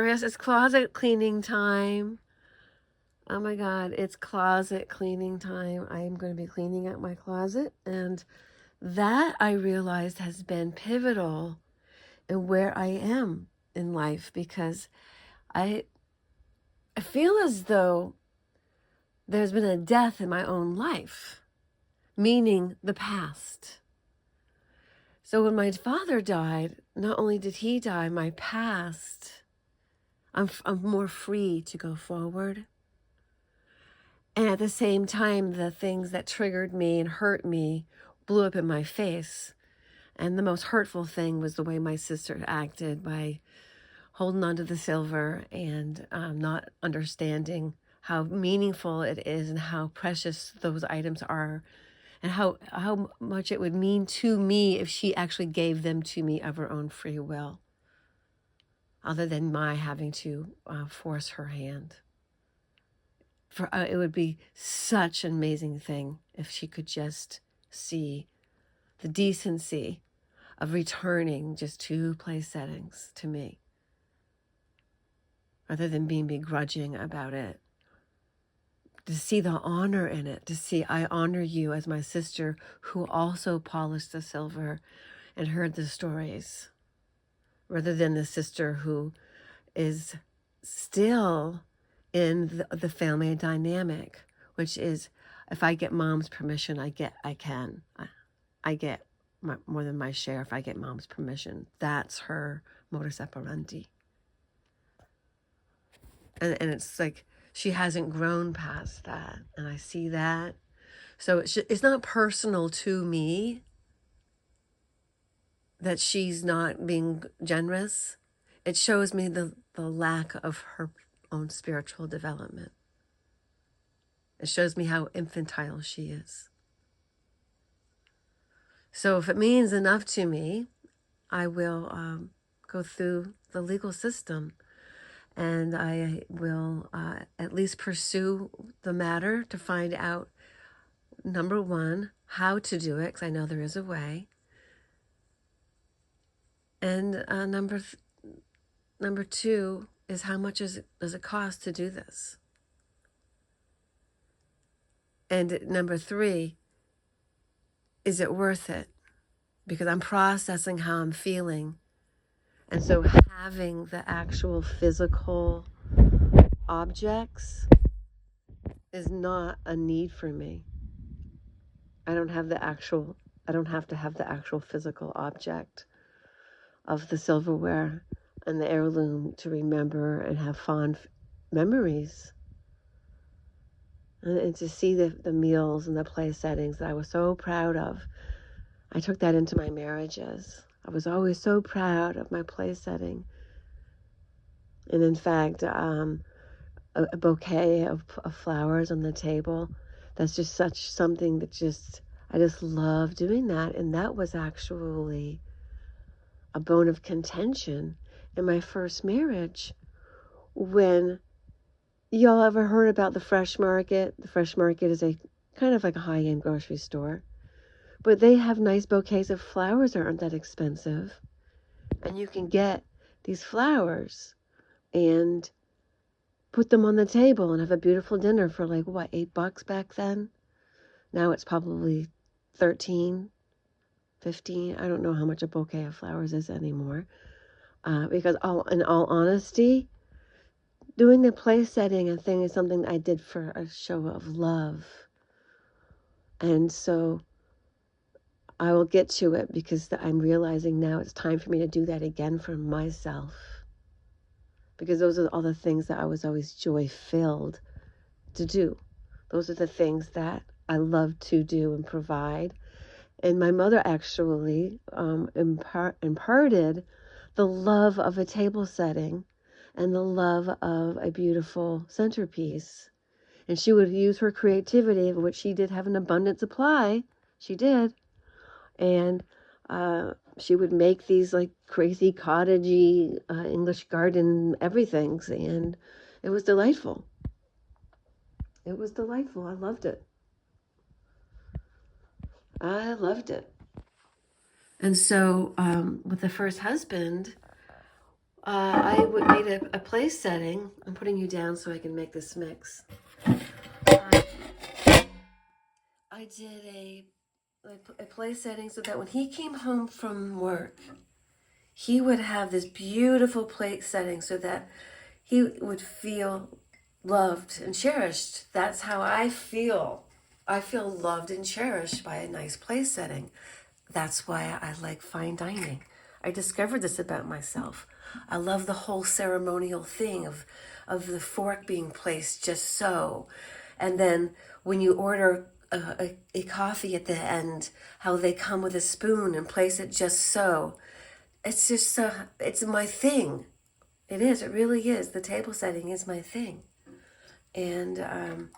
Yes, it's closet cleaning time. Oh my God, it's closet cleaning time. I am going to be cleaning out my closet, and that I realized has been pivotal in where I am in life, because I feel as though there's been a death in my own life, meaning the past. So when my father died, not only did he die, my past, I'm more free to go forward. And at the same time, the things that triggered me and hurt me blew up in my face. And the most hurtful thing was the way my sister acted by holding on to the silver and not understanding how meaningful it is and how precious those items are, and how much it would mean to me if she actually gave them to me of her own free will, other than my having to force her hand. It would be such an amazing thing if she could just see the decency of returning just 2 place settings to me, rather than being begrudging about it. To see the honor in it, to see I honor you as my sister who also polished the silver and heard the stories, rather than the sister who is still in the family dynamic, which is, if I get mom's permission, I get more than my share if I get mom's permission. That's her modus operandi. And it's like she hasn't grown past that, and I see that. So it's not personal to me that she's not being generous. It shows me the lack of her own spiritual development. It shows me how infantile she is. So if it means enough to me, I will go through the legal system, and I will at least pursue the matter to find out, number one, how to do it, because I know there is a way. And number two is, how much does it cost to do this? And number three, is it worth it? Because I'm processing how I'm feeling. And so having the actual physical objects is not a need for me. I don't have to have the actual physical object of the silverware and the heirloom to remember and have fond memories. And to see the meals and the play settings that I was so proud of. I took that into my marriages. I was always so proud of my play setting. And in fact, a bouquet of flowers on the table, that's just such something that I just love doing that. And that was actually a bone of contention in my first marriage. When y'all ever heard about the Fresh Market? The Fresh Market is a kind of like a high-end grocery store, but they have nice bouquets of flowers that aren't that expensive. And you can get these flowers and put them on the table and have a beautiful dinner for like, what, $8 back then? Now it's probably 13, 15. I don't know how much a bouquet of flowers is anymore. Because in all honesty, doing the play setting thing is something I did for a show of love. And so I will get to it, because I'm realizing now it's time for me to do that again for myself. Because those are all the things that I was always joy-filled to do. Those are the things that I love to do and provide. And my mother actually imparted the love of a table setting and the love of a beautiful centerpiece. And she would use her creativity, of which she did have an abundant supply. She did. And she would make these like crazy cottagey English garden everythings. And it was delightful. It was delightful. I loved it. I loved it. And so with the first husband, made a place setting. I'm putting you down so I can make this mix. I did a place setting so that when he came home from work, he would have this beautiful place setting so that he would feel loved and cherished. That's how I feel. I feel loved and cherished by a nice place setting. That's why I like fine dining. I discovered this about myself. I love the whole ceremonial thing of the fork being placed just so. And then when you order a coffee at the end, how they come with a spoon and place it just so. It's just, it's my thing. It is, it really is. The table setting is my thing. And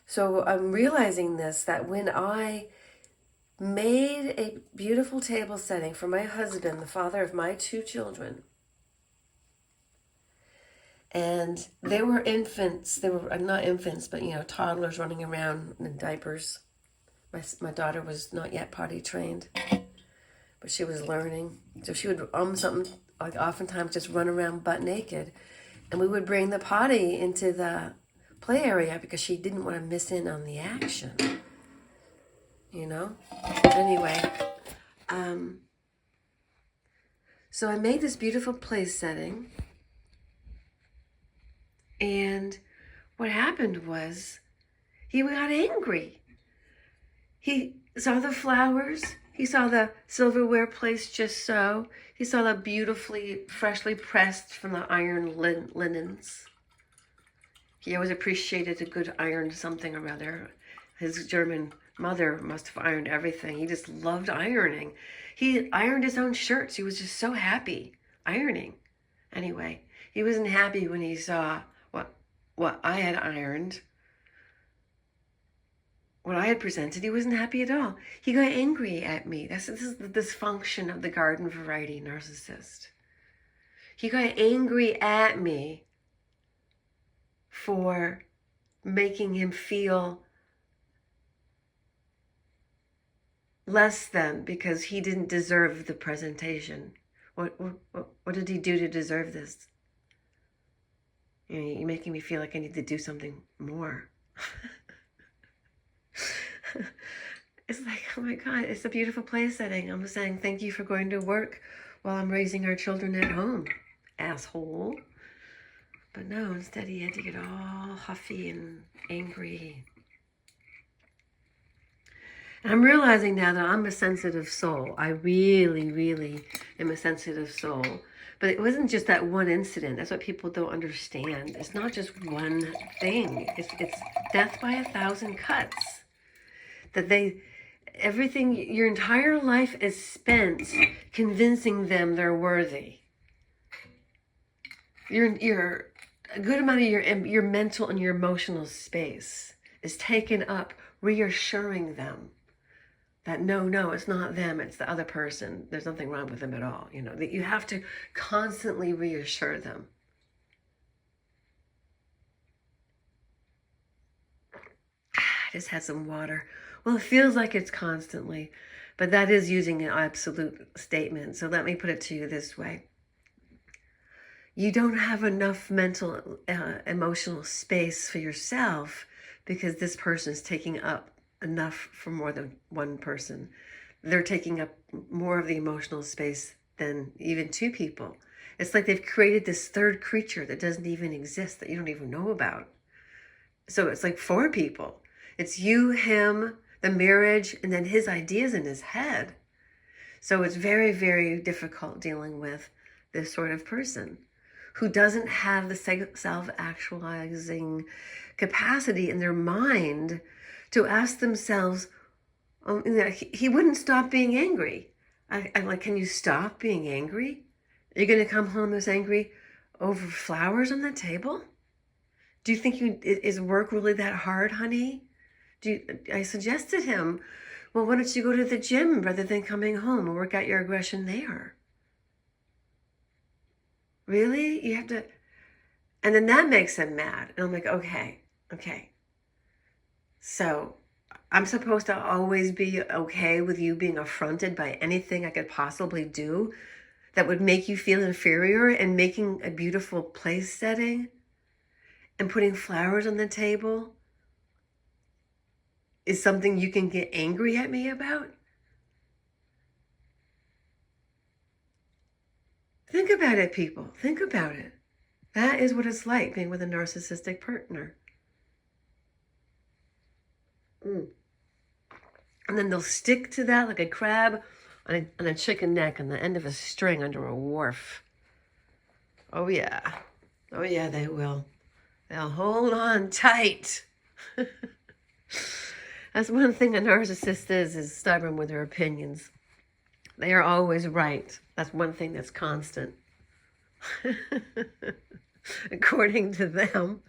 so I'm realizing this, that when I made a beautiful table setting for my husband, the father of my 2 children, and they were infants, they were not infants, but toddlers running around in diapers. My daughter was not yet potty trained, but she was learning. So she would something, like oftentimes just run around butt naked. And we would bring the potty into the play area because she didn't want to miss in on the action. Anyway, so I made this beautiful place setting. And what happened was he got angry. He saw the flowers. He saw the silverware placed just so. He saw the beautifully, freshly pressed from the iron linens. He always appreciated a good ironed something or other. His German mother must have ironed everything. He just loved ironing. He ironed his own shirts. He was just so happy ironing. Anyway, he wasn't happy when he saw what I had ironed, what I had presented. He wasn't happy at all. He got angry at me. This is the dysfunction of the garden variety narcissist. He got angry at me for making him feel less than because he didn't deserve the presentation. What did he do to deserve this? You're making me feel like I need to do something more. It's like, oh my God, it's a beautiful place setting. I'm saying thank you for going to work while I'm raising our children at home, asshole. But no, instead he had to get all huffy and angry. And I'm realizing now that I'm a sensitive soul. I really, really am a sensitive soul. But it wasn't just that one incident. That's what people don't understand. It's not just one thing. It's death by 1,000 cuts. That everything, your entire life is spent convincing them they're worthy. A good amount of your mental and your emotional space is taken up reassuring them that no, it's not them, it's the other person. There's nothing wrong with them at all. That you have to constantly reassure them. I just had some water. Well, it feels like it's constantly, but that is using an absolute statement. So let me put it to you this way. You don't have enough mental, emotional space for yourself because this person is taking up enough for more than one person. They're taking up more of the emotional space than even 2 people. It's like they've created this third creature that doesn't even exist, that you don't even know about. So it's like 4 people. It's you, him, the marriage, and then his ideas in his head. So it's very, very difficult dealing with this sort of person who doesn't have the self-actualizing capacity in their mind to ask themselves, he wouldn't stop being angry. I'm like, can you stop being angry? Are you going to come home this angry over flowers on the table? Do you think is work really that hard, honey? I suggested him, well, why don't you go to the gym rather than coming home and work out your aggression there? Really? You have to... And then that makes him mad. And I'm like, okay. So I'm supposed to always be okay with you being affronted by anything I could possibly do that would make you feel inferior, and making a beautiful place setting and putting flowers on the table is something you can get angry at me about? Think about it, people. Think about it. That is what it's like being with a narcissistic partner. And then they'll stick to that like a crab on a chicken neck on the end of a string under a wharf. Oh yeah. Oh yeah, they will. They'll hold on tight. That's one thing a narcissist is stubborn with their opinions. They are always right. That's one thing that's constant. According to them.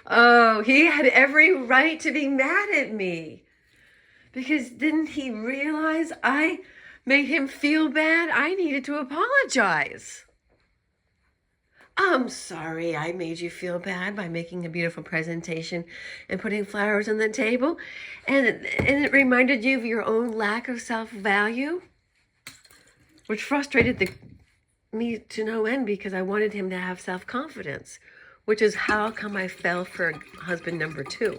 Oh, he had every right to be mad at me. Because didn't he realize I made him feel bad? I needed to apologize. I'm sorry I made you feel bad by making a beautiful presentation and putting flowers on the table. And it reminded you of your own lack of self-value, which frustrated me to no end because I wanted him to have self-confidence, which is how come I fell for husband number 2.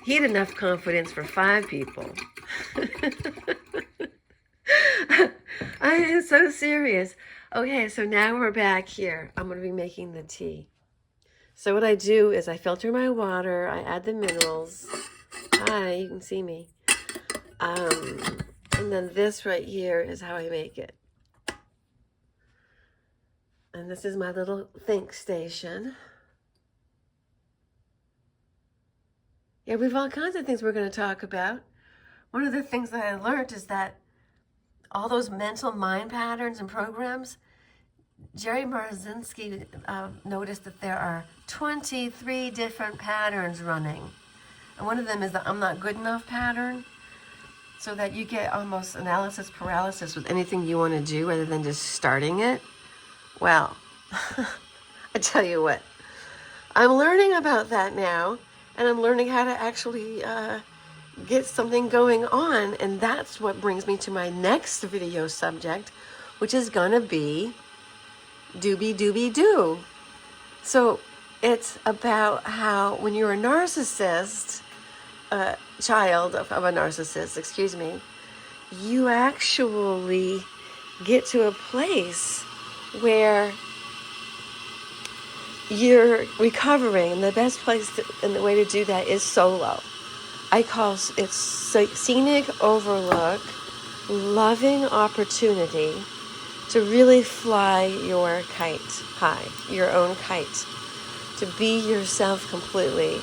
He had enough confidence for 5 people. I am so serious. Okay, so now we're back here. I'm going to be making the tea. So what I do is I filter my water. I add the minerals. Hi, you can see me. And then this right here is how I make it. And this is my little think station. Yeah, we have all kinds of things we're going to talk about. One of the things that I learned is that all those mental mind patterns and programs, Jerry Marzinsky noticed that there are 23 different patterns running. And one of them is the I'm not good enough pattern, so that you get almost analysis paralysis with anything you want to do rather than just starting it. Well, I tell you what, I'm learning about that now, and I'm learning how to actually get something going on, and that's what brings me to my next video subject, which is gonna be doobie doobie doo. So it's about how when you're a narcissist, child of a narcissist, excuse me, you actually get to a place where you're recovering, and the best place and the way to do that is solo. I call it scenic overlook, loving opportunity to really fly your kite high, your own kite, to be yourself completely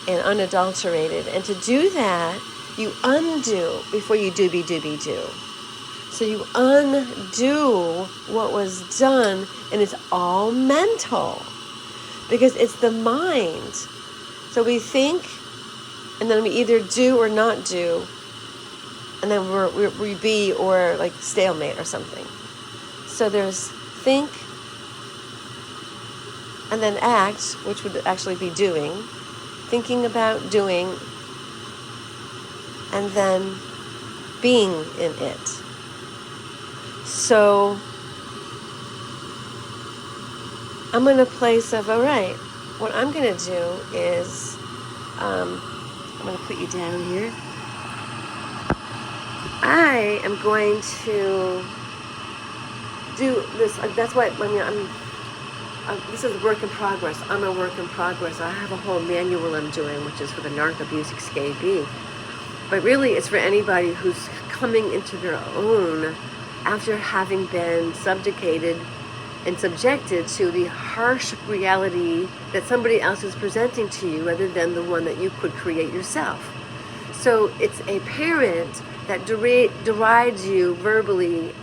and unadulterated. And to do that, you undo before you doobie doobie do. So you undo what was done, and it's all mental because it's the mind. So we think, and then we either do or not do, and then we be or like stalemate or something. So there's think and then act, which would actually be doing, thinking about doing, and then being in it. So I'm in a place of, all right, what I'm going to do is, I'm going to put you down here. I am going to do this. That's what, this is a work in progress. I'm a work in progress. I have a whole manual I'm doing, which is for the narc abuse escapee. But really, it's for anybody who's coming into their own after having been subjugated and subjected to the harsh reality that somebody else is presenting to you rather than the one that you could create yourself. So it's a parent that derides you verbally,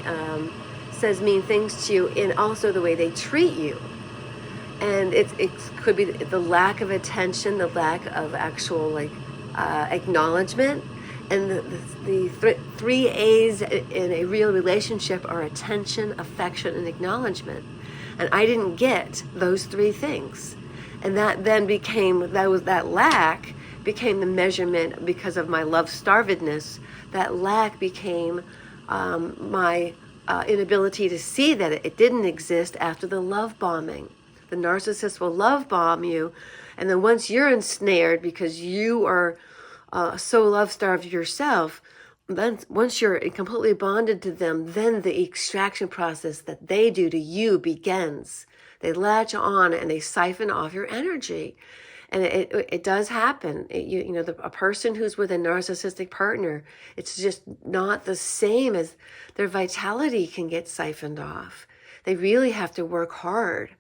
says mean things to you, and also the way they treat you. And it could be the lack of attention, the lack of actual acknowledgement. And the 3 A's in a real relationship are attention, affection, and acknowledgement. And I didn't get those 3 things. And that then that lack became the measurement because of my love-starvedness. That lack became my inability to see that it didn't exist after the love bombing. The narcissist will love bomb you, and then once you're ensnared because you are so love-starved yourself, then once you're completely bonded to them, then the extraction process that they do to you begins. They latch on and they siphon off your energy. And it does happen. A person who's with a narcissistic partner, it's just not the same as their vitality can get siphoned off. They really have to work hard.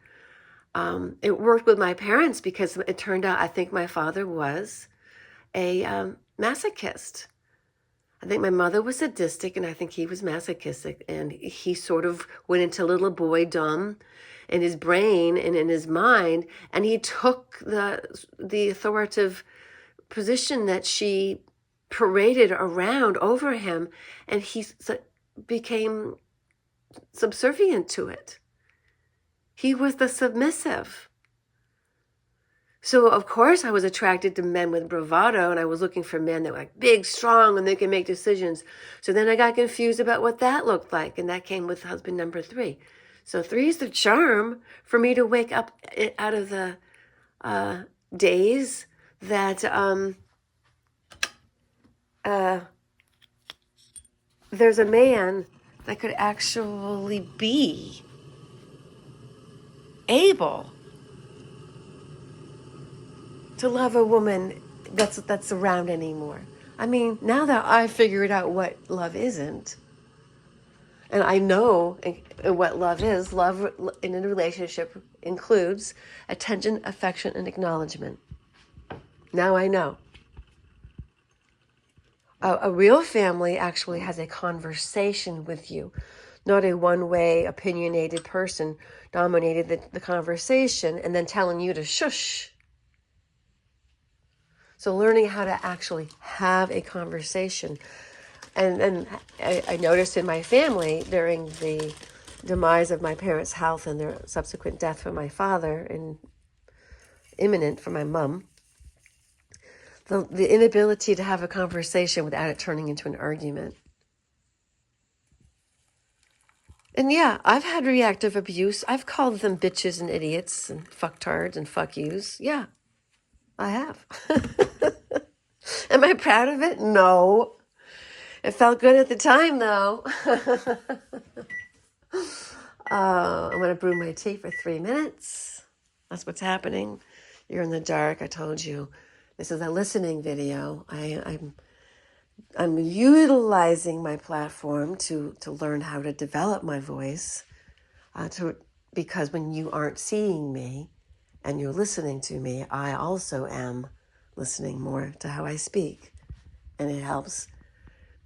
It worked with my parents because it turned out I think my father was a masochist. I think my mother was sadistic and I think he was masochistic, and he sort of went into little boy dumb in his brain and in his mind, and he took the authoritative position that she paraded around over him, and he became subservient to it. He was the submissive. So, of course, I was attracted to men with bravado, and I was looking for men that were like big, strong, and they can make decisions. So then I got confused about what that looked like, and that came with husband number 3. So 3 is the charm for me to wake up out of the days that there's a man that could actually be able to love a woman that's around anymore. I mean, now that I figured out what love isn't, and I know what love is, love in a relationship includes attention, affection, and acknowledgement. Now I know. A real family actually has a conversation with you, not a one-way opinionated person dominated the conversation and then telling you to shush. So learning how to actually have a conversation. And I noticed in my family during the demise of my parents' health and their subsequent death for my father and imminent for my mom, the inability to have a conversation without it turning into an argument. And yeah, I've had reactive abuse. I've called them bitches and idiots and fucktards and fuck yous. Yeah, I have. Am I proud of it? No. It felt good at the time, though. I'm going to brew my tea for 3 minutes. That's what's happening. You're in the dark. I told you. This is a listening video. I'm utilizing my platform to learn how to develop my voice. Because when you aren't seeing me and you're listening to me, I also am listening more to how I speak. And it helps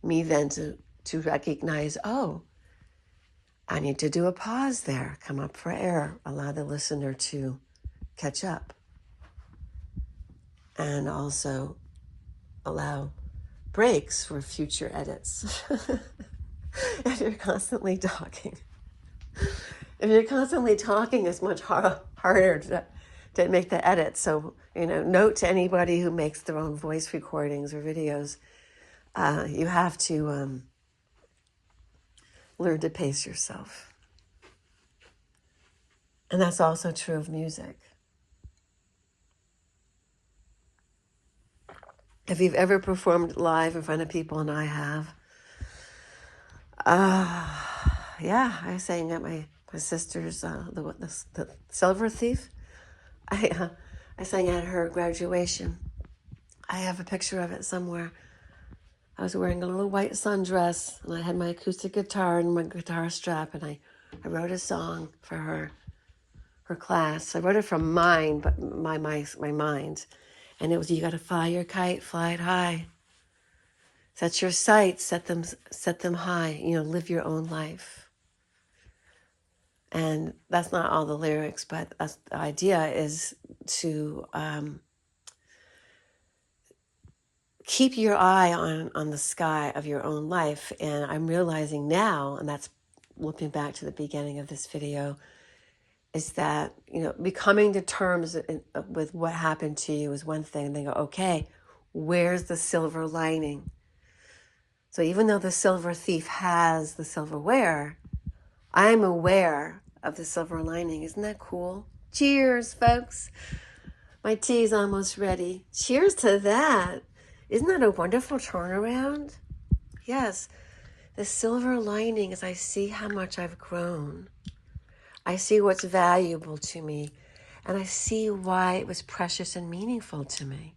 me then to recognize, oh, I need to do a pause there, come up for air, allow the listener to catch up, and also allow breaks for future edits. If you're constantly talking, it's much harder to make the edits. So, note to anybody who makes their own voice recordings or videos, you have to learn to pace yourself. And that's also true of music. If you've ever performed live in front of people, and I have, I sang at my sister's, the Silver Thief. I sang at her graduation. I have a picture of it somewhere. I was wearing a little white sundress, and I had my acoustic guitar and my guitar strap, and I wrote a song for her class. I wrote it from my mind, and it was, you got to fly your kite, fly it high. Set your sights, set them high. Live your own life. And that's not all the lyrics, but the idea is to keep your eye on the sky of your own life. And I'm realizing now, and that's looking back to the beginning of this video, is that, becoming to terms with what happened to you is one thing. And they go, okay, where's the silver lining? So even though the silver thief has the silverware, I'm aware of the silver lining. Isn't that cool? Cheers, folks. My tea's almost ready. Cheers to that. Isn't that a wonderful turnaround? Yes. The silver lining is I see how much I've grown. I see what's valuable to me. And I see why it was precious and meaningful to me.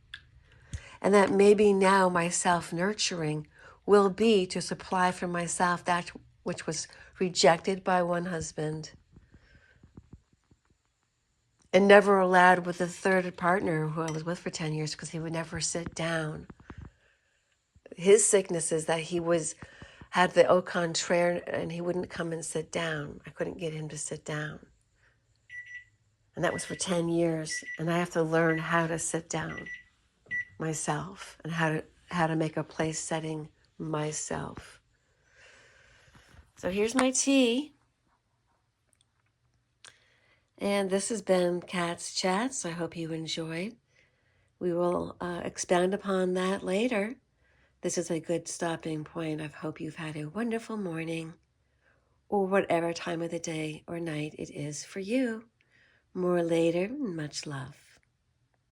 And that maybe now my self-nurturing will be to supply for myself that which was rejected by one husband and never allowed with the third partner who I was with for 10 years because he would never sit down. His sickness is that he had the au contraire and he wouldn't come and sit down. I couldn't get him to sit down. And that was for 10 years. And I have to learn how to sit down myself and how to make a place setting myself. So here's my tea. And this has been Kat's Chats. I hope you enjoyed. We will expand upon that later. This is a good stopping point. I hope you've had a wonderful morning or whatever time of the day or night it is for you. More later, much love.